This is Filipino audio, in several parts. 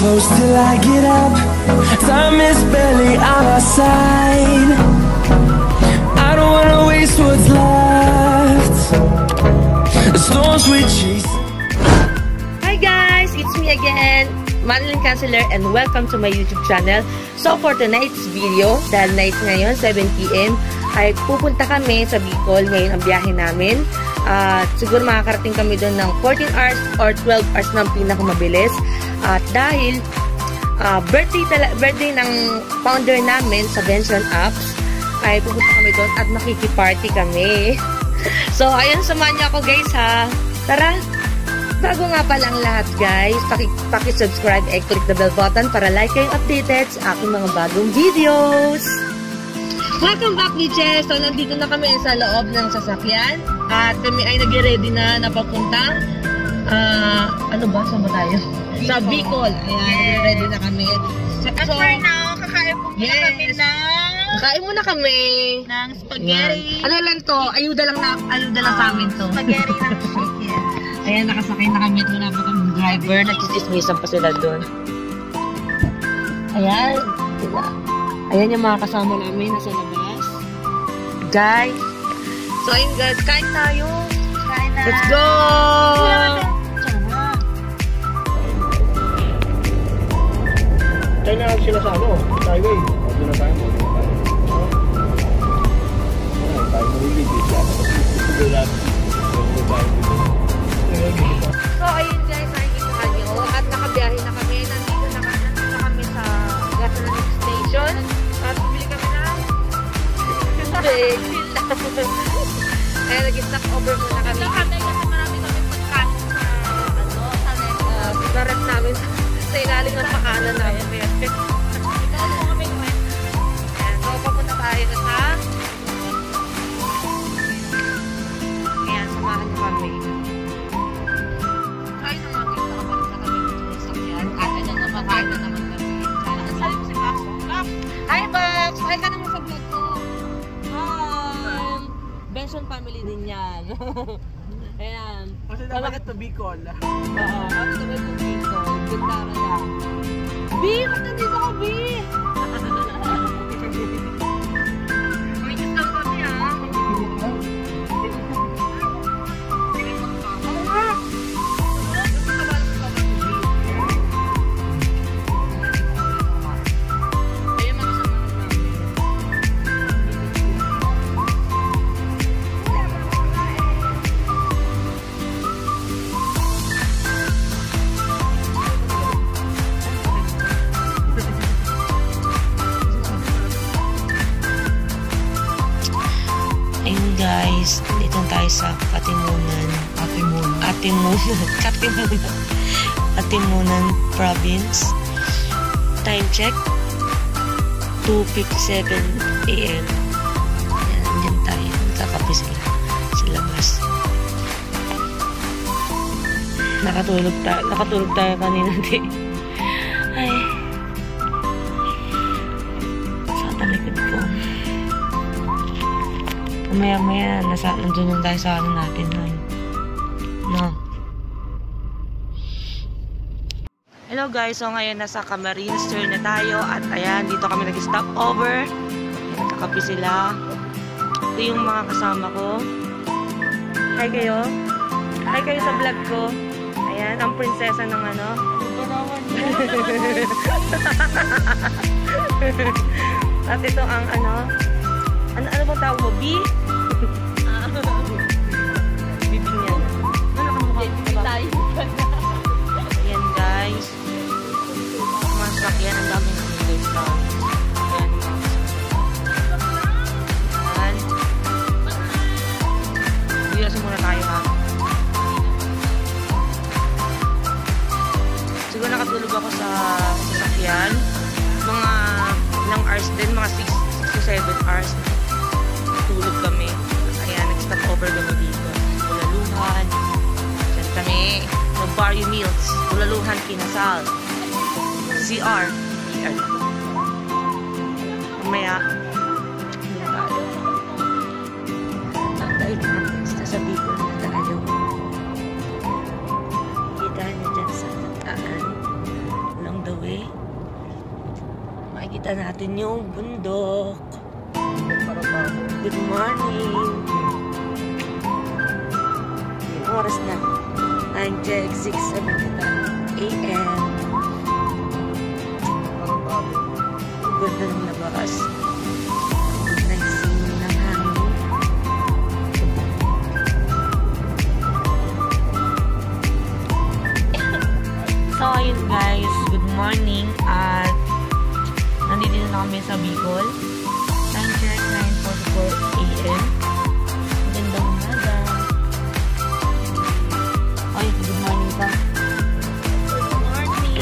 Close till I get up. Time is barely on our side. I don't wanna waste what's left. The storms we chase. Hi guys, it's me again, Madeline Canceller, and welcome to my YouTube channel. So for tonight's video, dahil night ngayon, 7 PM, ay pupunta kami sa Bicol. Ngayon ang biyahe namin. Siguro makakarating kami doon ng 14 hours or 12 hours ng pinakamabilis. At dahil birthday ng founder namin sa Benson Apps, ay pupunta kami doon at makikiparty kami. So, ayun, samahan niyo ako guys ha. Tara! Bago nga pa lang lahat guys, paki-subscribe and click the bell button para like kayong updated sa aking mga bagong videos. Welcome back bitches! So, nandito na kami sa loob ng sasakyan at kami ay nag-ready na papuntang ano ba? Saan ba tayo? Sa Bicol. Ayan, ready na kami. At for now, kakain po muna kami ng... Kakain muna kami ng spaghetti. Yan. Ano lang to? Ayuda lang sa amin to. Spaghetti ng chicken. Ayan, nakasakay na kami. Wala pa kami driver. Nagsisismisan pa sila doon. Ayan. Ayan yung mga kasama namin nasa labas. Guys. So, ayun guys. Kain tayo. Kain na. Let's go! Tayo na sila sa ano, highway. Doon na tayo mo. Tayo mahilig. So, ayun guys, nakikita nyo. At nakabiyahe na kami. Nandito na kami sa gasoline station. At bili kami ng tubig. Kaya nag-stop over muna kami. Kami kasi marami kami pagkain sa rep namin sa ilalim ng pakanan namin. Ikaw mo kami naman. So, papunta tayo sa ayan, samahan niyo kami. Kain na mga guys, nakabalik na kami dito sa sakyan. At ayan, nakakain na naman kami. Sabi ko si Max. Max! Hi, Babs! Hi ka naman sa vlog ko. Hi! Benson family din yan. Ayan. Kasi dapat ito Bicol. Oo, tapos naman yung Bicol. Gintara lang. B! Ba't nandito ka, B? May discount kami, ha? Guys, dito tayo sa Katimunan Province. Time check 2:57 AM. Yan, andyan tayo. Nagkakape sila sa labas. Nakatulog tayo kanina. Ay, sa talikod ko. Maya-maya, nandun tayo sa ano natin. No. Hello guys, so ngayon nasa Camarines Tour na tayo. At ayan, dito kami nag-stop over. Nagkakape sila. Ito yung mga kasama ko. Hi kayo. Hi kayo sa vlog ko. Ayan, ang prinsesa ng ano. At ito ang ano. Ano bang tawag mo? B? Bibing yan. Ayan guys. Masakyan. Ang daming guys na. Ayan mga. Ayan. Muna tayo ha. Siguro nakatulog ako sa sasakyan. Mga ilang hours din. Mga 6 to 7 hours. Tulog kami. Ayan, nag-stop over kami dito. Bulaluhan. Diyan kami. Barrio Mills. Bulaluhan, Kinasal. CR. Mamaya, Kita natin yung bundok. Good morning. Oras na. 9:06 AM. Ganda ng labas. Nice ng hangin. So, ayun guys. Good morning. At nandito na kami sa Bicol. 9:44 AM. Magandang umaga. Ay, good morning pa. Good morning.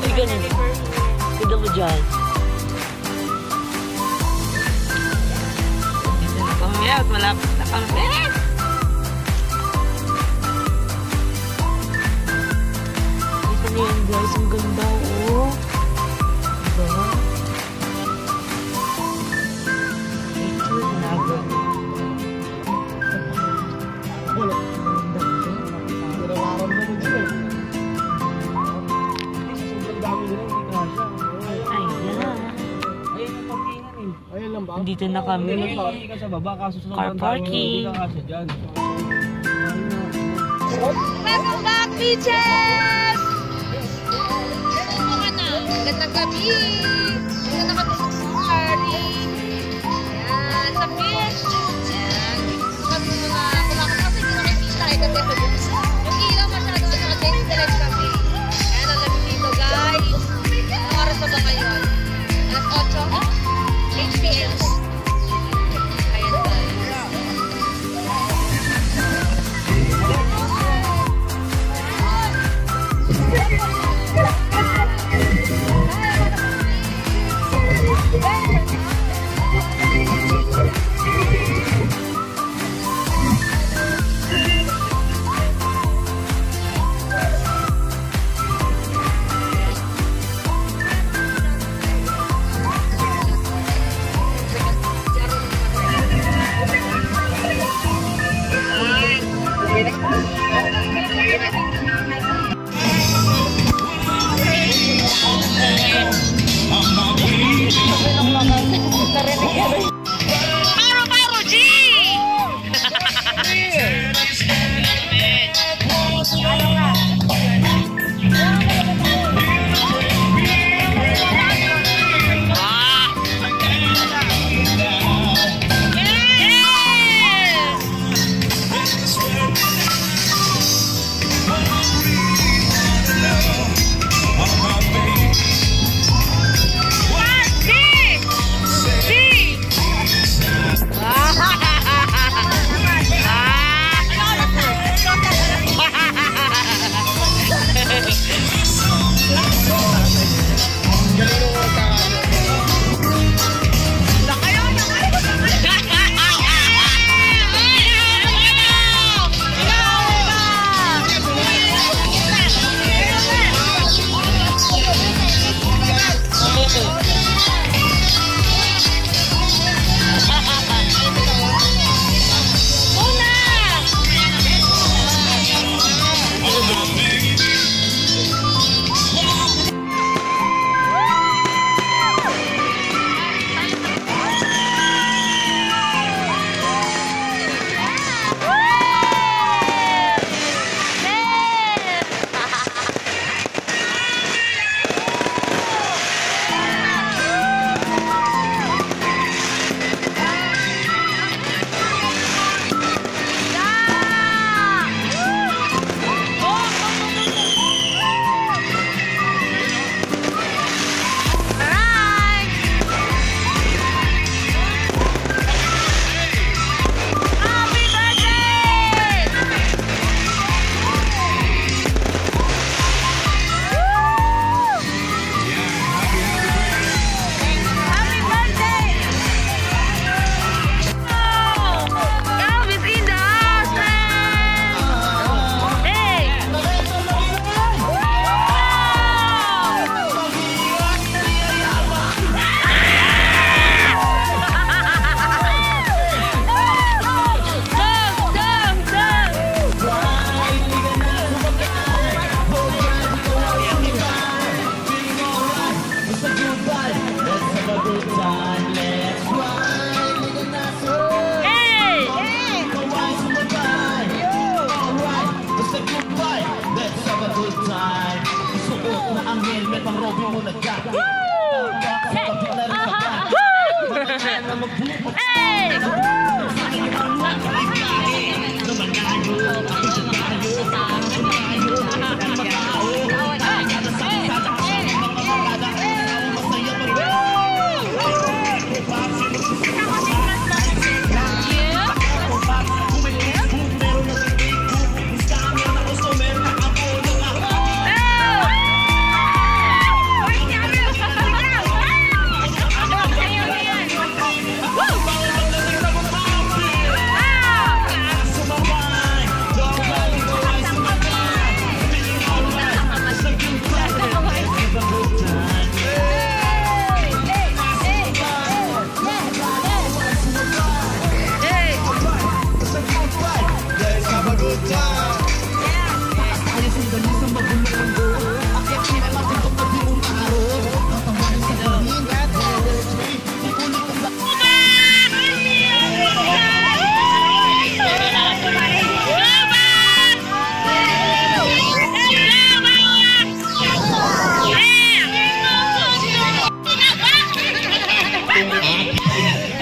Ay, ganun. Ganda mo dyan. Dito na kami at malapit na kami. Dito na yun guys. Ang ganda oh. Diba? Ito yung naga. Nararamdaman sila eh. Sobrang dami nila, hindi kasha. Ayan. Ayun ang parkingan eh. Ayun lang ba? Nandito na kami. Hindi ka sa baba, kaso sa Car parking. Hindi ka kasha dyan. Welcome back, beaches! Mga na, magandang gabi. Ito na kami sa safari. Ayan, sa beach. Ayan, kami mga kumakot kasi hindi nakikita eh kasi yung ilaw masyado naka-distress kami. Ayan, ang lamig dito guys. Ang oras na ba ngayon? Alas 8? 8 p.m. Ayan guys.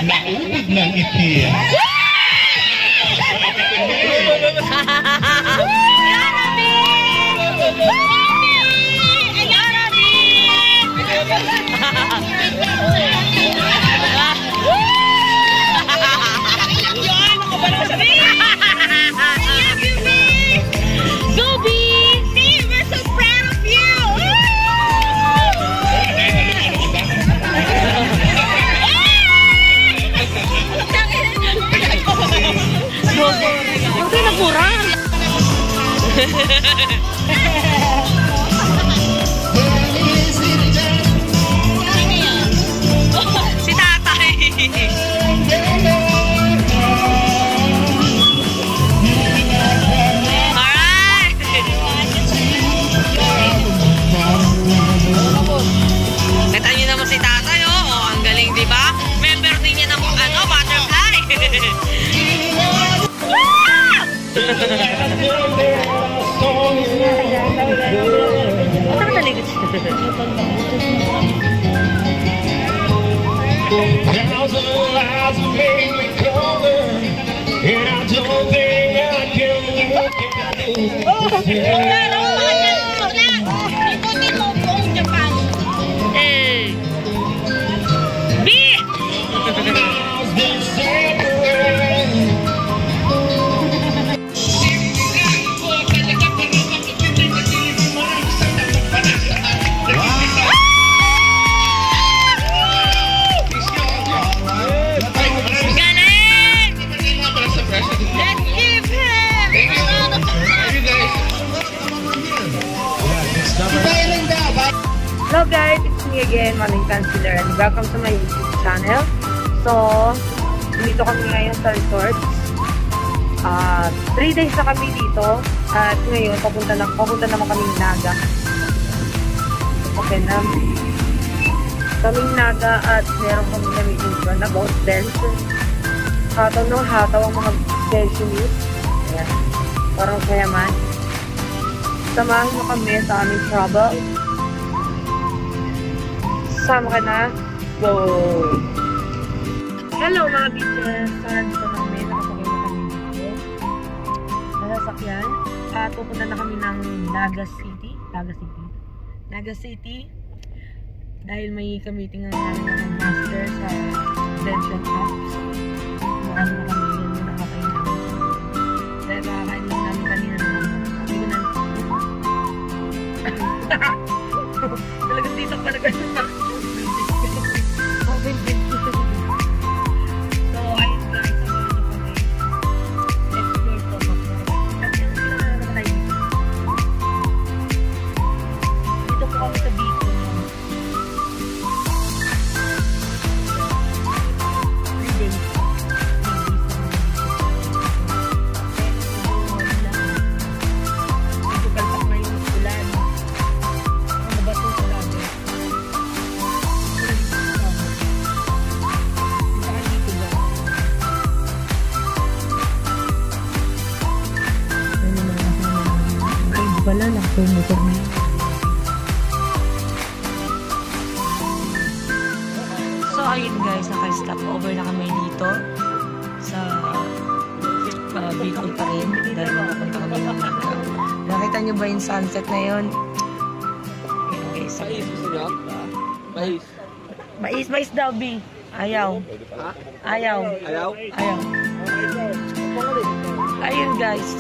Naubod ng IKEA. Si tatay. Alright. Kita nyo naman si tatay, oh. Ang galing, di ba? Member din niya ng butterfly. Hello guys, it's me again, Maling Concealer, and welcome to my YouTube channel. So, dito kami ngayon sa resort. 3 days na kami dito. At ngayon, papunta naman kami Naga. Okay na. Kaming Naga at meron kami na-meeting doon about dance. Hataw ang mga pensionist. Ayan. Parang kayaman. Samahan mo kami sa aming travel. Sama ka na. Go! Hello mga bitches! So, nandito na kami. Nakasakay na kami dito. Nasasakyan. At pupunta na kami ng Naga City. Naga City. Dahil may ka-meeting na namin ng master sa Dension Apps. Marami na kami yun yung nakakain namin. Dahil nakakain lang namin kanina naman. Sabi ko na talagang titak pa na ganun na. So, ayun guys, samahan niyo kami. Explore po ako. Kasi ano sila na naman tayo dito. Dito po kami sa Bicol. 3 days. Medyo kalpak na yung ulan. Ano ba ito sa labi? Pala nakapumutor na yun. So, ayun guys, naka-stop over na kami dito sa Bicol pa rin. Dahil makapunta kami ng nakita nyo ba yung sunset na yun? Ayun guys. Mais daw, B. Ayaw. Ayaw. Ayun guys.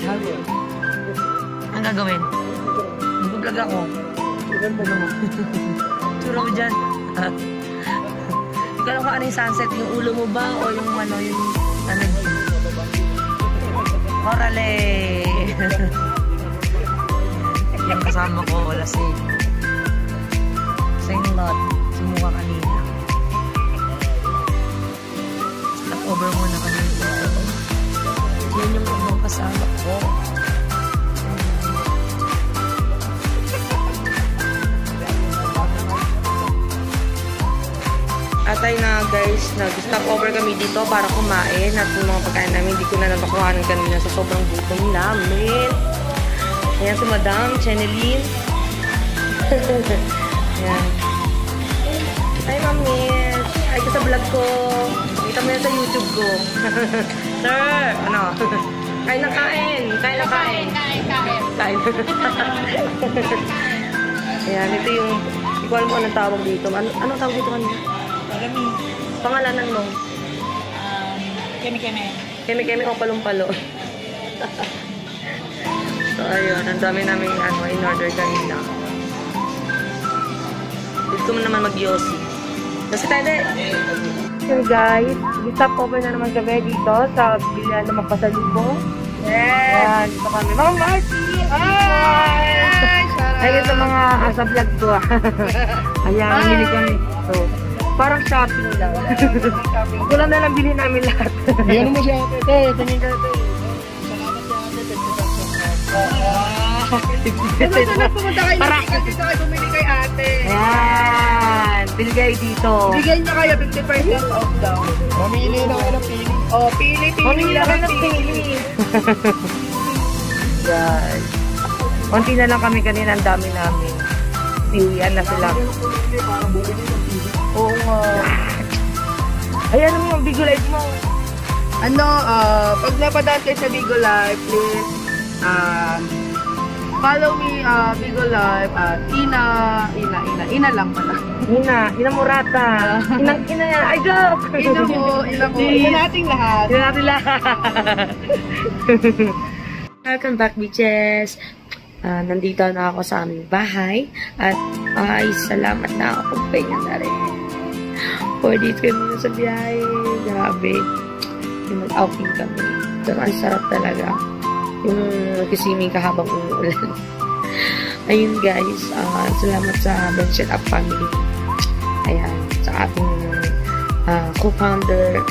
Ang gagawin? Mag-vlog ako. Tura mo dyan. Hindi ko alam kung ano yung sunset. Yung ulo mo ba o yung ano yung Orale! Yung kasama ko wala si Lot. Sumuka kanina. Stop over muna kami dito. Yan yung ibang kasama ko. Atay na guys, nag-stop over kami dito para kumain at yung mga pagkain namin hindi ko na nabakuhanan kanina sa sobrang gutom namin. Ayan si Madam Cheneline. Ayan. Hi Mami, ay ka sa vlog ko. Kita mo yan sa YouTube ko. Sir, ano? Kain na kain. Kain na kain. Kain. Ayan, ito yung hindi ko alam kung anong tawag dito. Anong tawag dito kanina? Pangalanan mo? Keme-keme. Keme-keme o palong-palo. So, ayun. Ang dami namin in-order kanina. Dito mo naman mag-yosi. Kasi tayo din. So guys, stop over na naman kami dito sa bilya na magpasalubong. Yes! Ayan, dito kami. Mama Marcy! Hi! Ayun sa mga sa vlog ko. Ayan, namili kami. So, parang shopping lang. Kulang na lang bilhin namin lahat. Iyan mo siya, ate. Tingin ka, ate. Gusto na pumunta kayo dito kayo bumili kay ate. Ayan, bilgay dito. Bigay niya kayo 50% off daw. Mamili na kayo ng pili. Oh, pili. Mamili na kayo ng pili. Yan. Konti na lang kami kanina, ang dami namin. Iuwian na sila. Oo nga. Ayan naman yung Bigo Live mo. Pag napadaan kayo sa Bigo Live, please, follow me, Bigo Live, Ina lang pala. Ina Murata. Ina yan. Ay, joke! Ina mo. Ina nating lahat. Ina natin lahat. Welcome back, bitches. Nandito na ako sa aming bahay. At ay, salamat na ako. Pagpahinga na rin. 4 days kami na sa biyahe. Grabe. Yung mag-outing kami. So, ang sarap talaga. Yung nagkisiming kahabang umuulan. Ayun guys, salamat sa Benchit Up family. Ayan, sa ating co-founder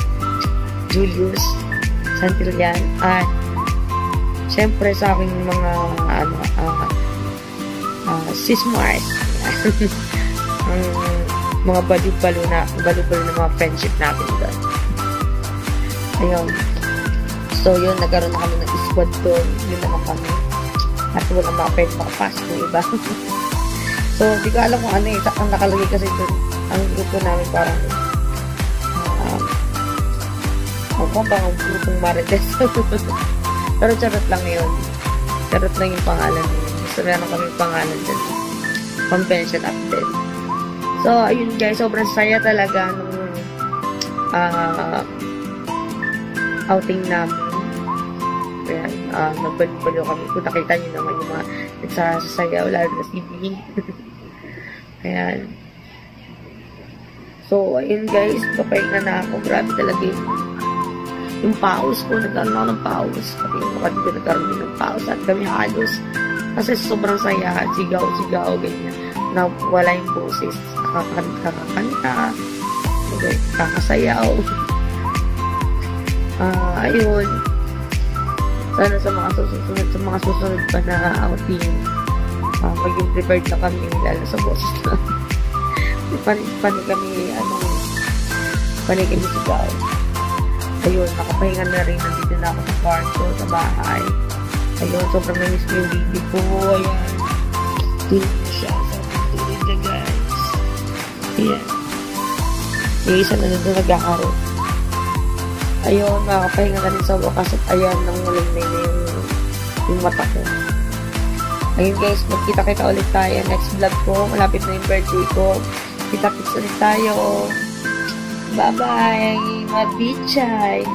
Julius Santillan at syempre sa aking mga sis Mars. Mga balo-balo na mga friendship natin doon. Ayun. So, yun, nagkaroon na kami ng squad doon. Yun naman kami. At walang mga pwede makapasok ng iba. So, di ko alam kung ano eh. Ang nakalagay kasi doon, ang grupo namin parang kung bang ang grupong Marites. Pero charot lang yun. Charot lang yung pangalan yun. So, meron kami pangalan doon. Convention update. So, ayun guys, sobrang saya talaga nung outing namin. Ayan, nagbalik-balik kami. Kung nakita nyo naman yung mga nagsasayaw, lalo na si B. Ayan. So, ayun guys, papahinga na ako. Grabe talaga yung paus ko. Nagkaroon ako ng paus. Pati yung mga dito nagkaroon din ng paus. At kami halos. Kasi sobrang saya. Sigaw-sigaw, ganyan. Na wala yung boses. Kakakanta. Kakasayaw. Ayun. Sana sa mga susunod pa na outing, maging prepared na kami, lalo sa boses na. Panig kami sigaw. Ayun, nakapahinga na rin. Nandito na ako sa kwarto, sa bahay. Ayun, sobrang namiss ko yung baby ko. Ayan. Tulog siya. Tulog na guys. Ayan. Yung isa na doon nagkakaro. Ayun, makakapahinga ka rin sa wakas at ayan, nangulang na yung mata ko. Ayun guys, magkita-kita ulit tayo. Next vlog ko, malapit na yung birthday ko. Kita-kits ulit tayo. Bye-bye, mabichay!